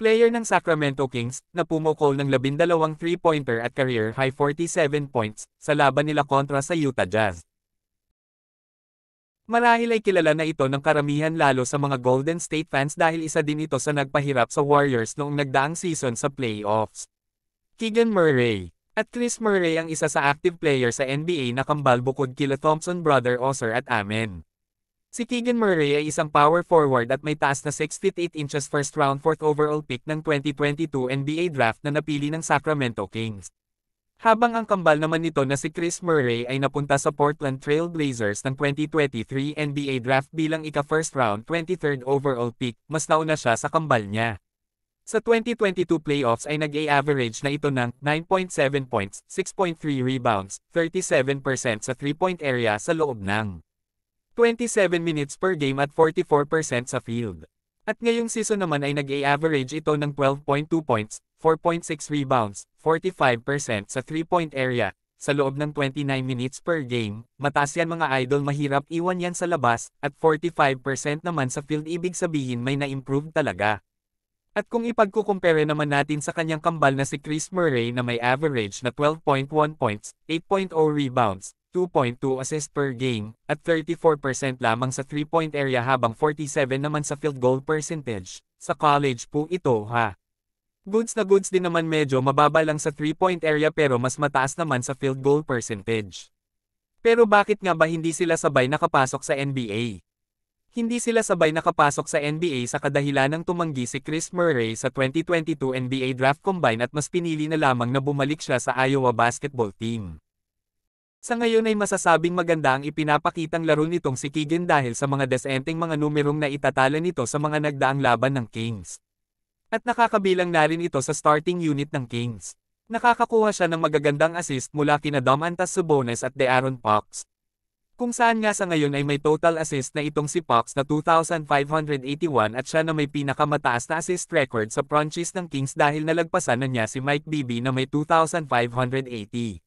Player ng Sacramento Kings, na pumukol ng 12 3-pointer at career-high 47 points, sa laban nila kontra sa Utah Jazz. Marahil ay kilala na ito ng karamihan lalo sa mga Golden State fans dahil isa din ito sa nagpahirap sa Warriors noong nagdaang season sa playoffs. Keegan Murray at Chris Murray ang isa sa active player sa NBA na kambal bukod kila Thompson brother Oscar at Amen. Si Keegan Murray ay isang power forward at may taas na 6 feet 8 inches first round 4th overall pick ng 2022 NBA draft na napili ng Sacramento Kings. Habang ang kambal naman nito na si Chris Murray ay napunta sa Portland Trail Blazers ng 2023 NBA draft bilang ika-first round 23rd overall pick, mas nauna siya sa kambal niya. Sa 2022 playoffs ay nag-a-average na ito ng 9.7 points, 6.3 rebounds, 37% sa 3-point area sa loob ng 27 minutes per game at 44% sa field. At ngayong season naman ay nag-a-average ito ng 12.2 points, 4.6 rebounds, 45% sa 3-point area, sa loob ng 29 minutes per game. Mataas yan mga idol, mahirap iwan yan sa labas, at 45% naman sa field, ibig sabihin may na-improve talaga. At kung ipagkukumpere naman natin sa kanyang kambal na si Chris Murray na may average na 12.1 points, 8.0 rebounds, 2.2 assists per game, at 34% lamang sa 3-point area habang 47 naman sa field goal percentage. Sa college po ito ha. Goods na goods din naman, medyo mababa lang sa 3-point area pero mas mataas naman sa field goal percentage. Pero bakit nga ba hindi sila sabay nakapasok sa NBA? Hindi sila sabay nakapasok sa NBA sa kadahilan ng tumanggi si Chris Murray sa 2022 NBA Draft Combine at mas pinili na lamang na bumalik siya sa Iowa basketball team. Sa ngayon ay masasabing maganda ang ipinapakitang laro nitong si Keegan dahil sa mga desenteng mga numerong na itatala nito sa mga nagdaang laban ng Kings. At nakakabilang na rin ito sa starting unit ng Kings. Nakakakuha siya ng magagandang assist mula kina Domantas Sabonis at De'Aaron Fox. Kung saan nga sa ngayon ay may total assist na itong si Fox na 2,581 at siya na may pinakamataas na assist record sa franchise ng Kings dahil nalagpasan na niya si Mike Bibby na may 2,580.